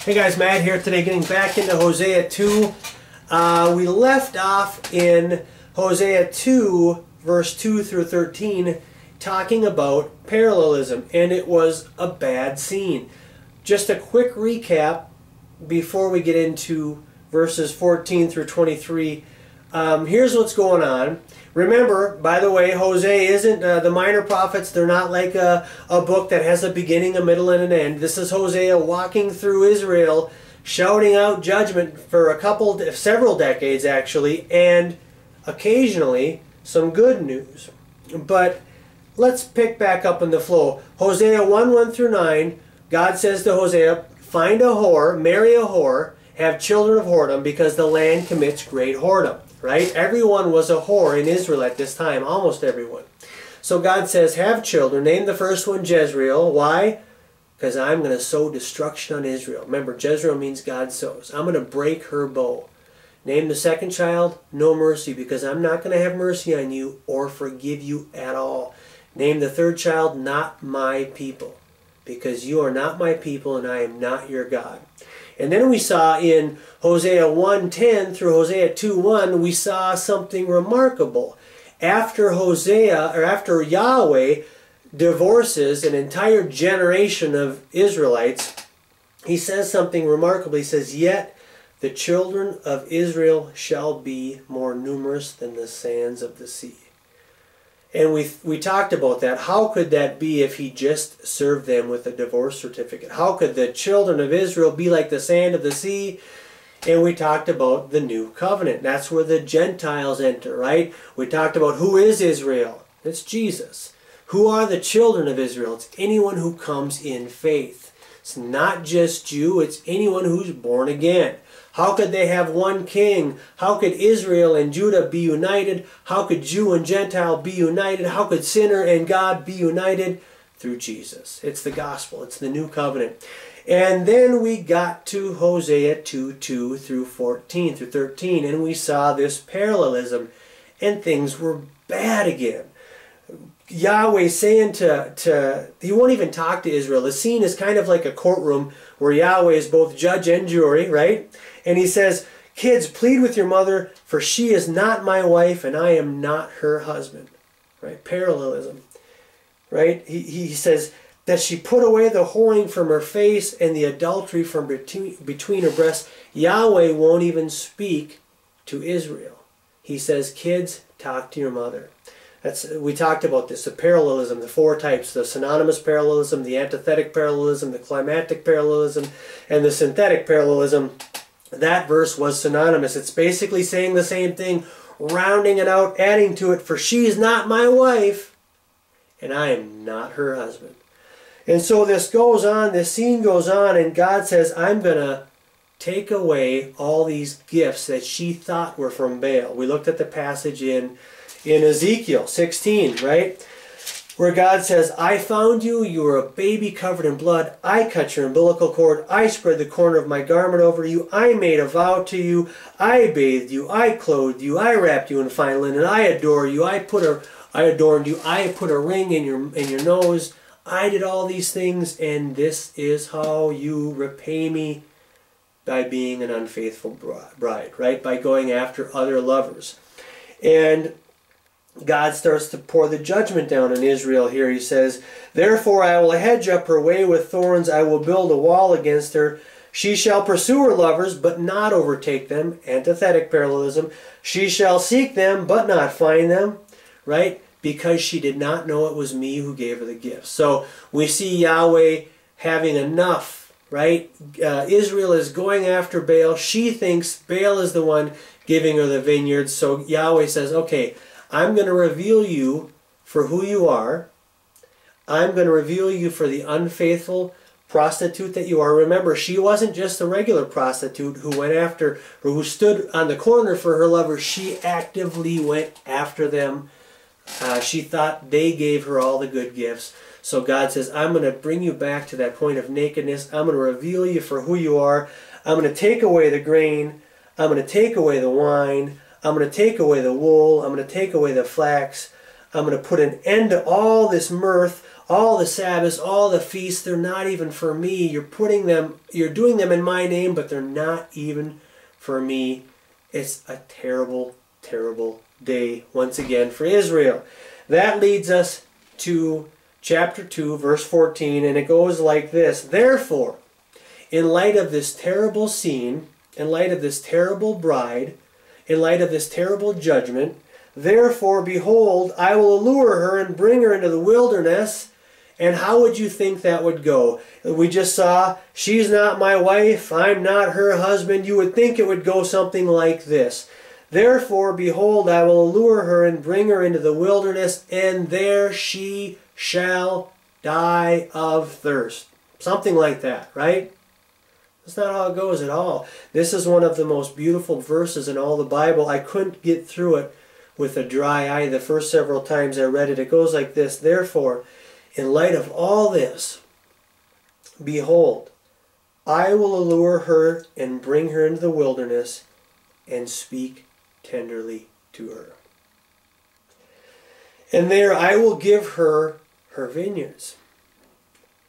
Hey guys, Matt here today, getting back into Hosea 2. We left off in Hosea 2, verse 2 through 13, talking about parallelism, and it was a bad scene. Just a quick recap before we get into verses 14 through 23. Here's what's going on. Remember, by the way, Hosea isn't the minor prophets. They're not like a book that has a beginning, a middle, and an end. This is Hosea walking through Israel, shouting out judgment for several decades actually, and occasionally some good news. But let's pick back up in the flow. Hosea 1 through 9, God says to Hosea, find a whore, marry a whore, have children of whoredom, because the land commits great whoredom. Right? Everyone was a whore in Israel at this time, almost everyone. So God says, have children. Name the first one Jezreel. Why? Because I'm going to sow destruction on Israel. Remember, Jezreel means God sows. I'm going to break her bow. Name the second child, no mercy, because I'm not going to have mercy on you or forgive you at all. Name the third child, not my people, because you are not my people and I am not your God. And then we saw in Hosea 1:10 through Hosea 2:1, we saw something remarkable. After Yahweh divorces an entire generation of Israelites, he says something remarkable. He says, yet the children of Israel shall be more numerous than the sands of the sea. And we talked about that. How could that be if he just served them with a divorce certificate? How could the children of Israel be like the sand of the sea? And we talked about the new covenant. That's where the Gentiles enter, right? We talked about who is Israel. It's Jesus. Who are the children of Israel? It's anyone who comes in faith. It's not just Jew. It's anyone who's born again. How could they have one king? How could Israel and Judah be united? How could Jew and Gentile be united? How could sinner and God be united? Through Jesus. It's the gospel. It's the new covenant. And then we got to Hosea 2:2 through 14 through 13, and we saw this parallelism, and things were bad again. Yahweh saying he won't even talk to Israel. The scene is kind of like a courtroom where Yahweh is both judge and jury, right? And he says, kids, plead with your mother, for she is not my wife and I am not her husband. Right? Parallelism. Right? He says that she put away the whoring from her face and the adultery from between her breasts. Yahweh won't even speak to Israel. He says, kids, talk to your mother. We talked about this, the parallelism, the four types, the synonymous parallelism, the antithetic parallelism, the climatic parallelism, and the synthetic parallelism. That verse was synonymous. It's basically saying the same thing, rounding it out, adding to it, for she is not my wife, and I am not her husband. And so this goes on, this scene goes on, and God says, I'm going to take away all these gifts that she thought were from Baal. We looked at the passage in Ezekiel 16, right? Where God says, I found you, you were a baby covered in blood. I cut your umbilical cord. I spread the corner of my garment over you. I made a vow to you. I bathed you. I clothed you. I wrapped you in fine linen. I adore you. I adorned you. I put a ring in your nose. I did all these things, and this is how you repay me, by being an unfaithful bride, right? By going after other lovers. And God starts to pour the judgment down on Israel here. He says, therefore I will hedge up her way with thorns. I will build a wall against her. She shall pursue her lovers, but not overtake them. Antithetic parallelism. She shall seek them, but not find them. Right? Because she did not know it was me who gave her the gifts. So we see Yahweh having enough. Right? Israel is going after Baal. She thinks Baal is the one giving her the vineyards. So Yahweh says, okay, I'm going to reveal you for who you are. I'm going to reveal you for the unfaithful prostitute that you are. Remember, she wasn't just a regular prostitute who went after, or who stood on the corner for her lover. She actively went after them. She thought they gave her all the good gifts. So God says, I'm going to bring you back to that point of nakedness. I'm going to reveal you for who you are. I'm going to take away the grain. I'm going to take away the wine. I'm going to take away the wool. I'm going to take away the flax. I'm going to put an end to all this mirth, all the Sabbaths, all the feasts, they're not even for me. You're doing them in my name, but they're not even for me. It's a terrible, terrible day once again for Israel. That leads us to chapter 2, verse 14, and it goes like this. Therefore, in light of this terrible scene, in light of this terrible bride, in light of this terrible judgment, therefore, behold, I will allure her and bring her into the wilderness. And how would you think that would go? We just saw, she's not my wife, I'm not her husband. You would think it would go something like this. Therefore, behold, I will allure her and bring her into the wilderness, and there she shall die of thirst. Something like that, right? That's not how it goes at all. This is one of the most beautiful verses in all the Bible. I couldn't get through it with a dry eye the first several times I read it. It goes like this. Therefore, in light of all this, behold, I will allure her and bring her into the wilderness and speak tenderly to her. And there I will give her her vineyards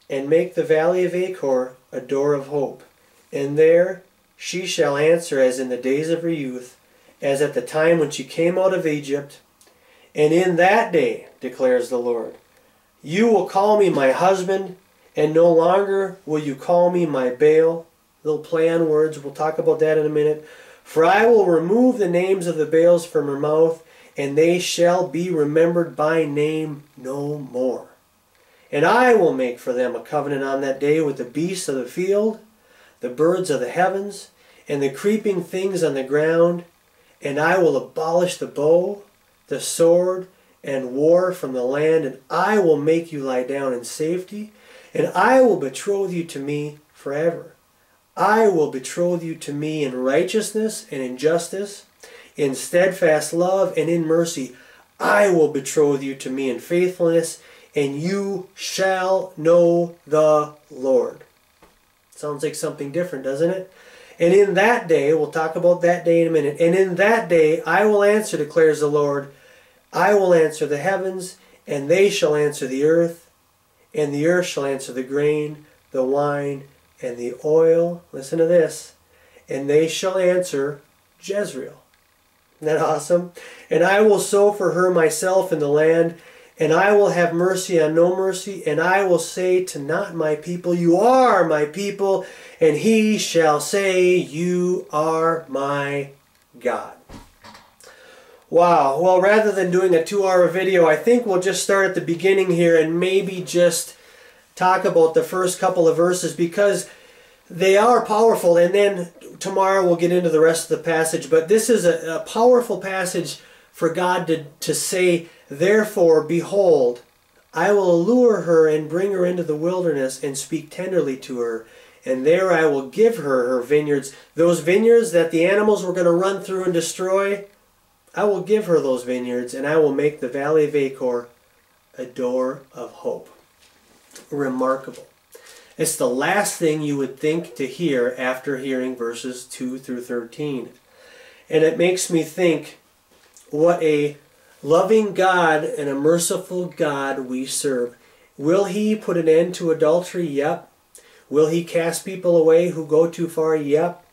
and make the valley of Achor a door of hope. And there she shall answer as in the days of her youth, as at the time when she came out of Egypt. And in that day, declares the Lord, you will call me my husband, and no longer will you call me my Baal. Little play on words. We'll talk about that in a minute. For I will remove the names of the Baals from her mouth, and they shall be remembered by name no more. And I will make for them a covenant on that day with the beasts of the field, the birds of the heavens, and the creeping things on the ground. And I will abolish the bow, the sword, and war from the land, and I will make you lie down in safety, and I will betroth you to me forever. I will betroth you to me in righteousness and in justice, in steadfast love and in mercy. I will betroth you to me in faithfulness, and you shall know the Lord. Sounds like something different, doesn't it? And in that day, we'll talk about that day in a minute, and in that day I will answer, declares the Lord. I will answer the heavens, and they shall answer the earth, and the earth shall answer the grain, the wine, and the oil. Listen to this. And they shall answer Jezreel. Isn't that awesome? And I will sow for her myself in the land, and I will have mercy on no mercy, and I will say to not my people, you are my people, and he shall say, you are my God. Wow. Well, rather than doing a 2-hour video, I think we'll just start at the beginning here and maybe just talk about the first couple of verses, because they are powerful, and then tomorrow we'll get into the rest of the passage. But this is a powerful passage for God to say, therefore, behold, I will allure her and bring her into the wilderness and speak tenderly to her. And there I will give her her vineyards. Those vineyards that the animals were going to run through and destroy, I will give her those vineyards, and I will make the valley of Achor a door of hope. Remarkable. It's the last thing you would think to hear after hearing verses 2 through 13. And it makes me think what a loving God and a merciful God we serve. Will he put an end to adultery? Yep. Will he cast people away who go too far? Yep.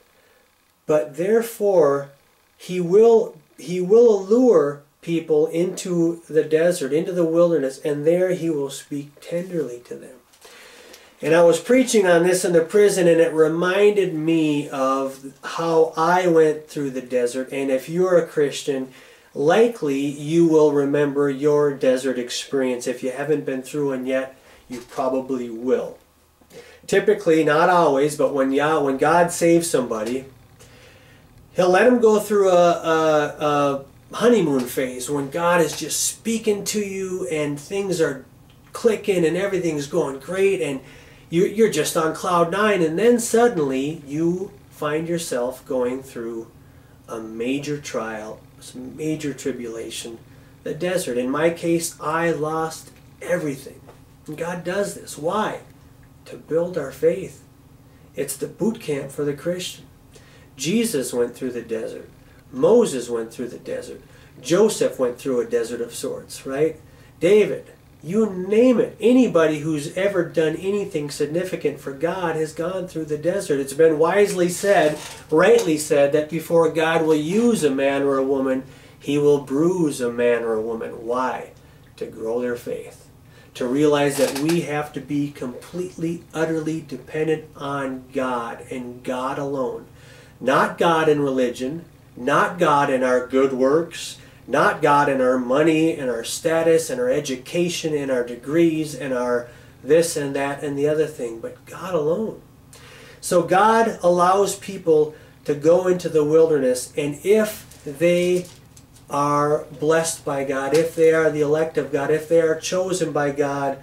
But therefore, he will allure people into the desert, into the wilderness, and there he will speak tenderly to them. And I was preaching on this in the prison, and it reminded me of how I went through the desert. And if you're a Christian, likely you will remember your desert experience. If you haven't been through one yet, you probably will. Typically, not always, but when God saves somebody, he'll let them go through a honeymoon phase when God is just speaking to you and things are clicking and everything's going great and you're just on cloud 9, and then suddenly you find yourself going through a major trial, some major tribulation, the desert. In my case, I lost everything. And God does this. Why? To build our faith. It's the boot camp for the Christian. Jesus went through the desert. Moses went through the desert. Joseph went through a desert of sorts, right? David, You name it. Anybody who's ever done anything significant for God has gone through the desert. It's been wisely said, rightly said, that before God will use a man or a woman, He will bruise a man or a woman. Why? To grow their faith. To realize that we have to be completely, utterly dependent on God and God alone. Not God in religion, not God in our good works, not God in our money and our status and our education and our degrees and our this and that and the other thing, but God alone. So God allows people to go into the wilderness, and if they are blessed by God, if they are the elect of God, if they are chosen by God,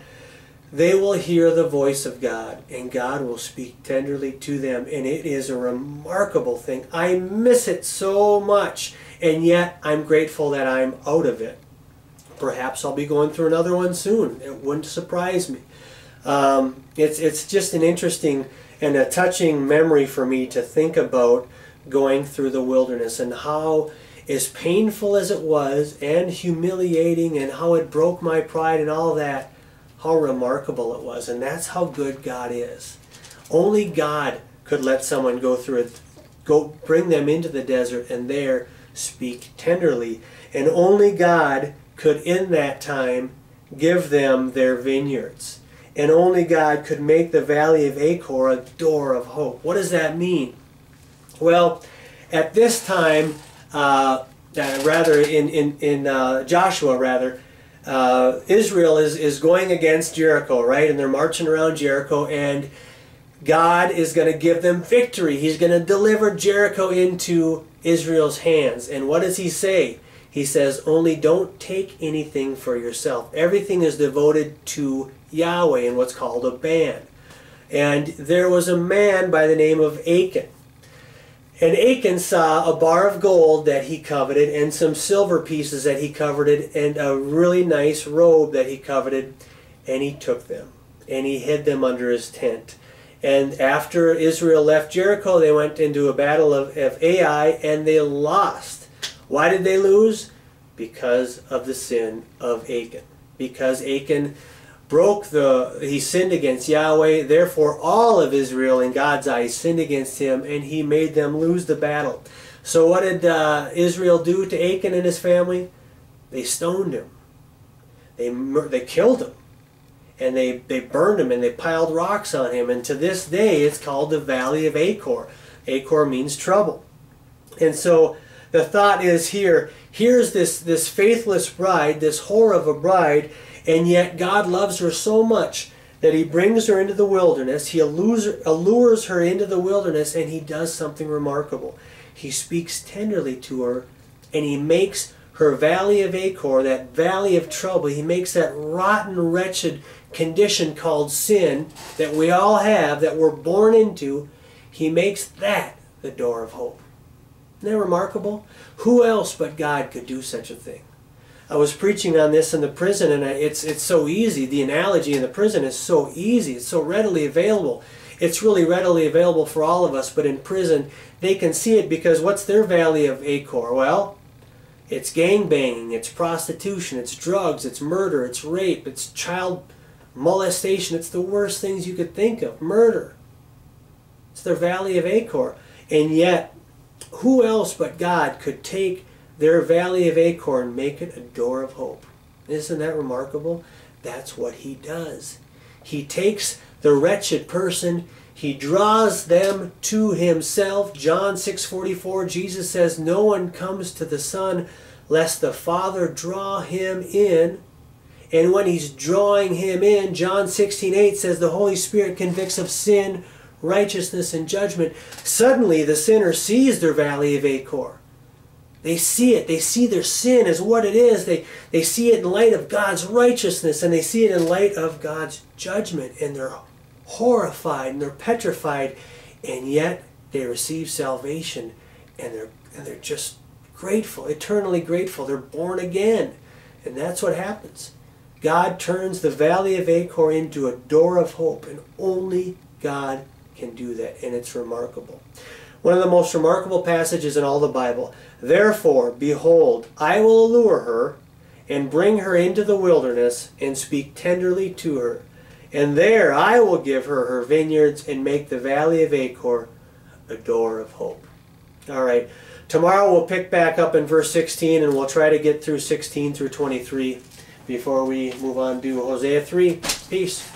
they will hear the voice of God, and God will speak tenderly to them, and it is a remarkable thing. I miss it so much. And yet, I'm grateful that I'm out of it. Perhaps I'll be going through another one soon. It wouldn't surprise me. It's just an interesting and a touching memory for me to think about going through the wilderness, and how, as painful as it was and humiliating, and how it broke my pride and all that, how remarkable it was. And that's how good God is. Only God could let someone go through it, bring them into the desert, and there speak tenderly. And only God could in that time give them their vineyards. And only God could make the valley of Achor a door of hope. What does that mean? Well, at this time, rather in Joshua, rather, Israel is going against Jericho, right? And they're marching around Jericho, and God is going to give them victory. He's going to deliver Jericho into Israel's hands. And what does He say? He says, only don't take anything for yourself. Everything is devoted to Yahweh in what's called a ban. And there was a man by the name of Achor. And Achor saw a bar of gold that he coveted, and some silver pieces that he coveted, and a really nice robe that he coveted, and he took them, and he hid them under his tent. And after Israel left Jericho, they went into a battle of Ai, and they lost. Why did they lose? Because of the sin of Achan. Because Achan he sinned against Yahweh. Therefore, all of Israel in God's eyes sinned against Him, and He made them lose the battle. So what did Israel do to Achan and his family? They stoned him. They killed him. And they burned him, and they piled rocks on him. And to this day, it's called the Valley of Achor. Achor means trouble. And so the thought is here's this faithless bride, this whore of a bride, and yet God loves her so much that He brings her into the wilderness. He allures her into the wilderness, and He does something remarkable. He speaks tenderly to her, and He makes her Valley of Achor, that valley of trouble, He makes that rotten, wretched condition called sin that we all have, that we're born into, He makes that the door of hope. Isn't that remarkable? Who else but God could do such a thing? I was preaching on this in the prison, and it's so easy. The analogy in the prison is so easy. It's so readily available. It's really readily available for all of us, but in prison, they can see it because what's their Valley of Achor? Well, it's gangbanging, it's prostitution, it's drugs, it's murder, it's rape, it's child molestation. It's the worst things you could think of. Murder. It's their Valley of Achor. And yet, who else but God could take their Valley of Achor and make it a door of hope? Isn't that remarkable? That's what He does. He takes the wretched person, He draws them to Himself. John 6:44, Jesus says, no one comes to the Son lest the Father draw him in. And when He's drawing him in, John 16:8 says the Holy Spirit convicts of sin, righteousness, and judgment. Suddenly the sinner sees their Valley of Achor. They see it. They see their sin as what it is. They see it in light of God's righteousness, and they see it in light of God's judgment. And they're horrified and they're petrified. And yet they receive salvation, and they're just grateful, eternally grateful. They're born again. And that's what happens. God turns the Valley of Achor into a door of hope, and only God can do that, and it's remarkable. One of the most remarkable passages in all the Bible. Therefore, behold, I will allure her, and bring her into the wilderness, and speak tenderly to her. And there I will give her her vineyards, and make the valley of Achor a door of hope. All right. Tomorrow we'll pick back up in verse 16, and we'll try to get through 16 through 23 before we move on to Hosea 3. Peace.